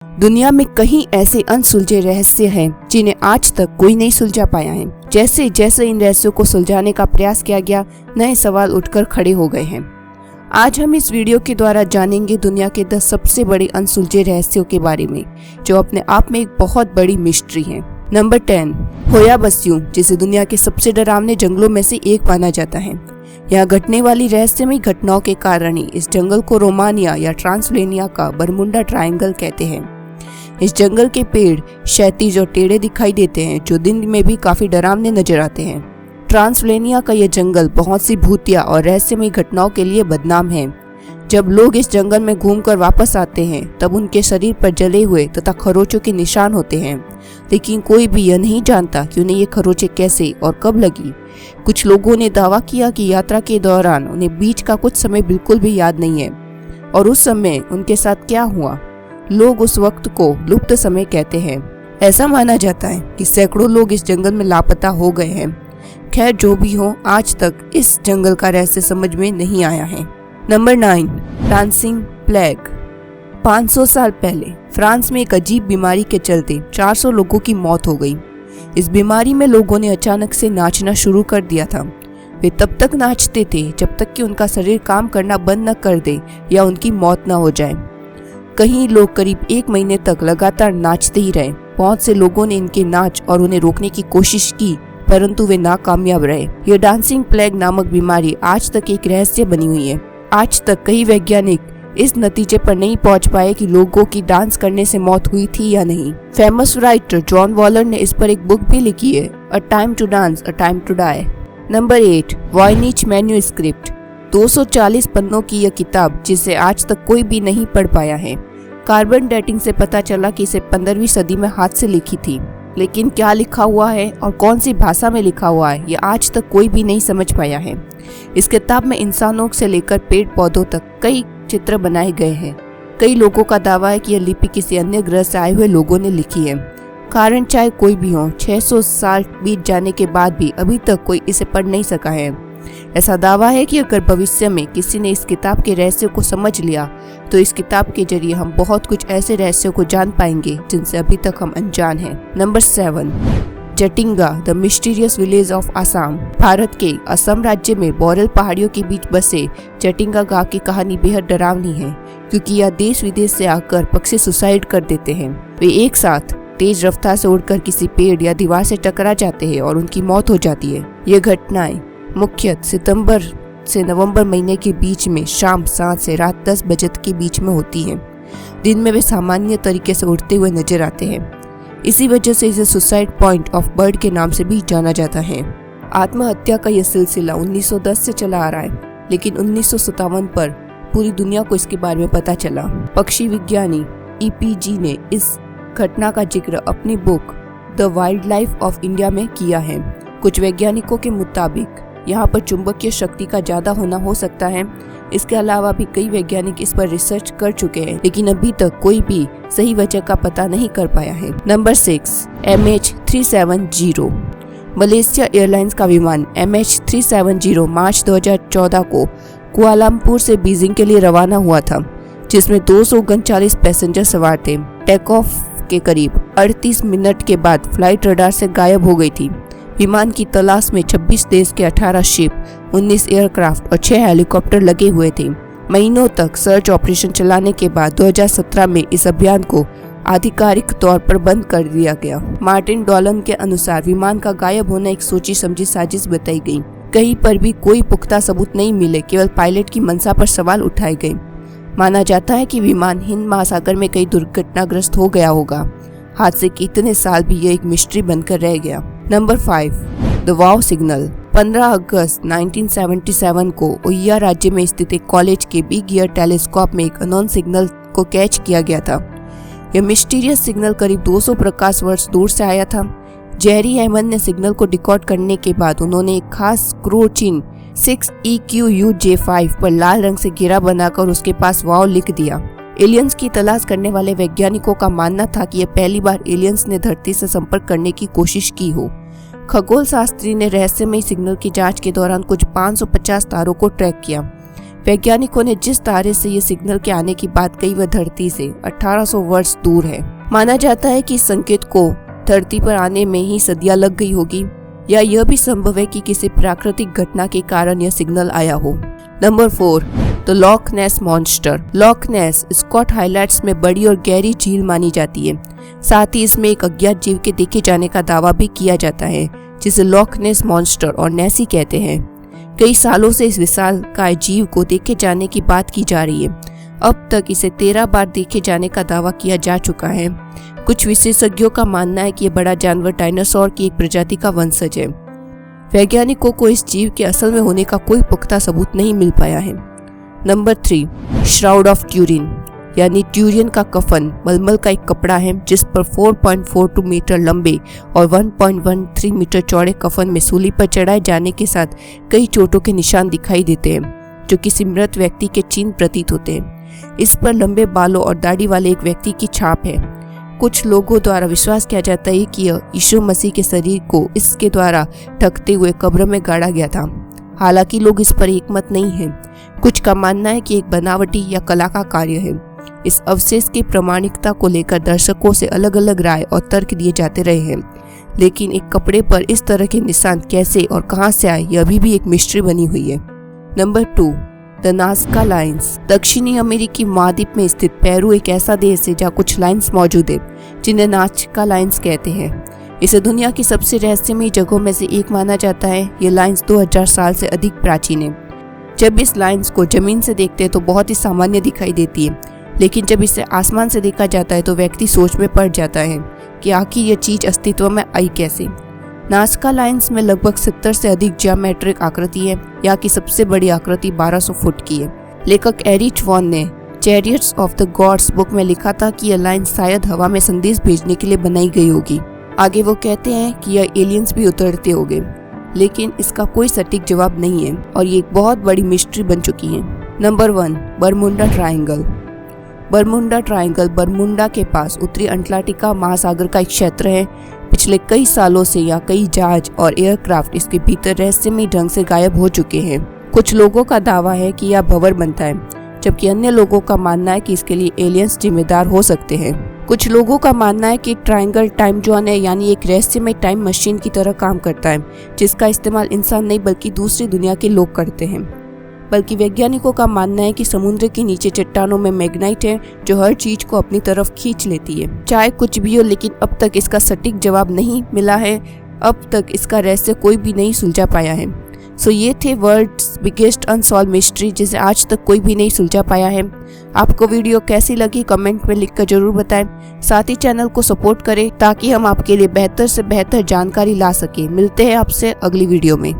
दुनिया में कई ऐसे अनसुलझे रहस्य हैं जिन्हें आज तक कोई नहीं सुलझा पाया है। जैसे जैसे इन रहस्यों को सुलझाने का प्रयास किया गया, नए सवाल उठकर खड़े हो गए हैं। आज हम इस वीडियो के द्वारा जानेंगे दुनिया के 10 सबसे बड़े अनसुलझे रहस्यों के बारे में, जो अपने आप में एक बहुत बड़ी मिस्ट्री है। नंबर 10, होया बस्यू, जिसे दुनिया के सबसे डरावने जंगलों में से एक माना जाता है। यहाँ घटने वाली रहस्यमयी घटनाओं के कारण ही इस जंगल को रोमानिया या ट्रांसल्वेनिया का बरमुंडा ट्रायंगल कहते हैं। इस जंगल के पेड़ क्षैतिज और टेढ़े दिखाई देते हैं, जो दिन में भी काफी डरावने नजर आते हैं। ट्रांसल्वेनिया का यह जंगल बहुत सी भूतिया और रहस्यमयी घटनाओं के लिए बदनाम है। जब लोग इस जंगल में घूमकर वापस आते हैं, तब उनके शरीर पर जले हुए तथा खरोचों के निशान होते हैं, लेकिन कोई भी यह नहीं जानता कि उन्हें ये खरोचें कैसे और कब लगी। कुछ लोगों ने दावा किया कि यात्रा के दौरान उन्हें बीच का कुछ समय बिल्कुल भी याद नहीं है और उस समय उनके साथ क्या हुआ। लोग उस वक्त को लुप्त समय कहते हैं। ऐसा माना जाता है कि सैकड़ों लोग इस जंगल में लापता हो गए हैं। खैर, जो भी हो, आज तक इस जंगल का रहस्य समझ में नहीं आया है। Number 9, dancing plague. 500 साल पहले फ्रांस में एक अजीब बीमारी के चलते 400 लोगों की मौत हो गई। इस बीमारी में लोगों ने अचानक से नाचना शुरू कर दिया था। वे तब तक नाचते थे जब तक कि उनका शरीर काम करना बंद न कर दे या उनकी मौत न हो जाए। कई लोग करीब 1 महीने तक लगातार नाचते ही रहे। बहुत से लोगों ने इनके नाच और उन्हें रोकने की कोशिश की, परंतु वे नाकामयाब रहे। यह डांसिंग प्लेग नामक बीमारी आज तक एक रहस्य बनी हुई है। आज तक कई वैज्ञानिक इस नतीजे पर नहीं पहुंच पाए कि लोगों की डांस करने से मौत हुई थी या नहीं। फेमस राइटर जॉन वॉलर ने इस पर एक बुक भी लिखी है, a time to dance, a time to die. Number 8, Voynich manuscript. 240 पन्नों की यह किताब, जिसे आज तक कोई भी नहीं पढ़ पाया है। कार्बन डेटिंग से पता चला कि इसे 15वीं सदी में हाथ से लिखी थी, लेकिन क्या लिखा हुआ है और कौन सी भाषा में लिखा हुआ है, यह आज तक कोई भी नहीं समझ पाया है। इस किताब में इंसानों से लेकर पेड़ पौधों तक कई चित्र बनाए गए हैं। कई लोगों का दावा है कि यह लिपि किसी अन्य ग्रह से आए हुए लोगों ने लिखी है। कारण चाहे कोई भी हो, 600 साल बीत जाने के बाद भी अभी तक कोई इसे पढ़ नहीं सका है। ऐसा दावा है कि अगर भविष्य में किसी ने इस किताब के रहस्यों को समझ लिया, तो इस किताब के जरिए हम बहुत कुछ ऐसे रहस्यों को जान पाएंगे जिनसे अभी तक हम अनजान हैं। Number 7, Jatinga, the mysterious village of Assam. Bharat के असम राज्य में बोरेल पहाड़ियों के बीच बसे जटिंगा गांव की कहानी बेहद डरावनी है, क्योंकि यह देश विदेश से आकर पक्षी सुसाइड कर देते हैं। वे एक साथ तेज रफ्तार से उड़कर किसी पेड़ या दीवार से टकरा जाते हैं और उनकी मौत हो जाती है। ये घटनाएं मुख्यतः सितंबर से नवंबर महीने के बीच में शाम 7 से रात 10 बजे के बीच में होती हैं। दिन में वे सामान्य तरीके से उड़ते हुए नजर आते हैं। इसी वजह से इसे सुसाइड पॉइंट ऑफ बर्ड के नाम से भी जाना जाता है। आत्महत्या का यह सिलसिला 1910 से चला आ रहा है, लेकिन 1957 पर पूरी दुनिया को इसके बारे में पता चला। पक्षी विज्ञानी EPG ने इस घटना का जिक्र अपनी book the wild life of India में किया है। कुछ वैज्ञानिकों के मुताबिक यहाँ पर चुंबकीय शक्ति का ज्यादा होना हो सकता है। इसके अलावा भी कई वैज्ञानिक इस पर रिसर्च कर चुके हैं, लेकिन अभी तक कोई भी सही वजह का पता नहीं कर पाया है। Number 6, MH370। मलेशिया एयरलाइंस का विमान MH370 मार्च 2014 को कुआलालंपुर से बीजिंग के लिए रवाना हुआ था, जिसमें 239 पैसेंजर सवार थे। टेक ऑफ के करीब 38 मिनट के बाद फ्लाइट रडार से गायब हो गई थी। विमान की तलाश में 26 देश के 18 शिप, 19 एयरक्राफ्ट और 6 हेलीकॉप्टर लगे हुए थे। महीनों तक सर्च ऑपरेशन चलाने के बाद 2017 में इस अभियान को आधिकारिक तौर पर बंद कर दिया गया। मार्टिन डॉलन के अनुसार विमान का गायब होना एक सोची समझी साजिश बताई गई। कहीं पर भी कोई पुख्ता सबूत नहीं मिले, केवल पायलट की मंशा पर सवाल उठाए गए। माना जाता है कि विमान हिंद महासागर में कई दुर्घटनाग्रस्त हो गया होगा। हादसे के इतने साल भी यह एक मिस्ट्री बनकर रह गया। Number 5, the wow signal. 15 अगस्त 1977 को ओहियो राज्य में स्थित एक कॉलेज के बिग ईयर टेलीस्कोप में एक अननोन सिग्नल को कैच किया गया था। यह मिस्टीरियस सिग्नल करीब 200 प्रकाश वर्ष दूर से आया था। जेरी हेमन ने सिग्नल को रिकॉर्ड करने के बाद उन्होंने एक खास क्रू चिन्ह 6EQUJ5 पर लाल रंग से घेरा बनाकर उसके पास वाव लिख दिया। एलियंस की तलाश करने वाले वैज्ञानिकों का मानना था कि यह पहली बार एलियंस ने धरती से संपर्क करने की कोशिश की हो। खगोल शास्त्री ने रहस्यमयी सिग्नल की जांच के दौरान कुछ 550 तारों को ट्रैक किया। वैज्ञानिकों ने जिस तारे से ये सिग्नल के आने की बात कही वह धरती से 1800 वर्ष दूर है। माना जाता है कि इस संकेत को धरती पर आने में ही सदियां लग गई होगी, या यह भी संभव है कि किसी प्राकृतिक घटना के कारण यह सिग्नल आया हो। Number 4, the Loch Ness monster. Loch Ness Scot Highlands में बड़ी और गहरी झील मानी जाती है। साथ ही इसमें एक अज्ञात जीव के देखे जाने का दावा भी किया जाता है, जिसे लॉक नेस मॉन्स्टर और नेसी कहते हैं। कई सालों से इस विशालकाय जीव को देखे जाने की बात की जा रही है। अब तक इसे 13 बार देखे जाने का दावा किया जा चुका है। कुछ विशेषज्ञों का मानना है कि यह बड़ा जानवर डायनासोर की एक प्रजाति का वंशज है। वैज्ञानिकों को इस जीव के असल में होने का कोई पुख्ता सबूत नहीं मिल पाया है। नंबर 3, श्राउड ऑफ ट्यूरिन यानी ट्यूरिन का कफन मलमल का एक कपड़ा है जिस पर 4.42 मीटर लंबे और 1.13 मीटर चौड़े कफन में सूली पर चढ़ाए जाने के साथ कई चोटों के निशान दिखाई देते हैं, जो किसी मृत व्यक्ति के चिन्ह प्रतीत होते हैं। इस पर लंबे बालों और दाढ़ी वाले एक व्यक्ति की छाप है। कुछ लोगों द्वारा विश्वास किया जाता है कि यह यीशु मसीह के शरीर को इसके द्वारा ढकते हुए कब्र में गाड़ा गया था। हालांकि लोग इस पर एकमत नहीं हैं। कुछ का मानना है कि एक बनावटी या कला का कार्य है। इस अवशेष की प्रामाणिकता को लेकर दर्शकों से अलग अलग राय और तर्क दिए जाते रहे हैं, लेकिन एक कपड़े पर इस तरह के निशान कैसे और कहां से आए यह अभी भी एक मिस्ट्री बनी हुई है। Number 2, the Nazca lines. दक्षिणी अमेरिकी महाद्वीप में स्थित पेरू एक ऐसा देश है जहाँ कुछ लाइन्स मौजूद है जिन्हें नाज़का लाइन्स कहते हैं। इसे दुनिया की सबसे रहस्यमयी जगहों में से एक माना जाता है। ये लाइन्स 2000 साल से अधिक प्राचीन है। जब इस लाइन्स को जमीन से देखते हैं तो बहुत ही सामान्य दिखाई देती है, लेकिन जब इसे आसमान से देखा जाता है तो व्यक्ति सोच में पड़ जाता है कि आखिर यह चीज अस्तित्व में आई कैसे। नाज़का लाइन्स में लगभग 70 से अधिक ज्योमेट्रिक आकृति है। यहाँ की सबसे बड़ी आकृति 1200 फुट की है। लेखक एरिच वॉन ने chariots of the gods book में लिखा था कि यह लाइन शायद हवा में संदेश भेजने के लिए बनाई गई होगी। आगे वो कहते हैं कि यह एलियंस भी उतरते होंगे, लेकिन इसका कोई सटीक जवाब नहीं है और ये एक बहुत बड़ी मिस्ट्री बन चुकी है। Number 1, Bermuda triangle. Bermuda triangle Bermuda के पास उत्तरी अटलांटिका महासागर का एक क्षेत्र है। पिछले कई सालों से यहाँ कई जहाज और एयरक्राफ्ट इसके भीतर रहस्यमयी ढंग से गायब हो चुके हैं। कुछ लोगों का दावा है कि यह भंवर बनता है, जबकि अन्य लोगों का मानना है कि इसके लिए एलियंस जिम्मेदार हो सकते हैं। कुछ लोगों का मानना है कि ट्रायंगल टाइम जोन है, यानी एक रहस्यमय टाइम मशीन की तरह काम करता है, जिसका इस्तेमाल इंसान नहीं बल्कि दूसरी दुनिया के लोग करते हैं। बल्कि वैज्ञानिकों का मानना है कि समुद्र के नीचे चट्टानों में मैग्नेट है जो हर चीज को अपनी तरफ खींच लेती है। चाहे कुछ भी हो, लेकिन अब तक इसका सटीक जवाब नहीं मिला है। अब तक इसका रहस्य कोई भी नहीं सुलझा पाया है। सो ये थे वर्ल्ड्स बिगेस्ट अनसॉल्व मिस्ट्री, जिसे आज तक कोई भी नहीं सुलझा पाया है। आपको वीडियो कैसी लगी कमेंट में लिखकर जरूर बताएं। साथ ही चैनल को सपोर्ट करें ताकि हम आपके लिए बेहतर से बेहतर जानकारी ला सके। मिलते हैं आपसे अगली वीडियो में।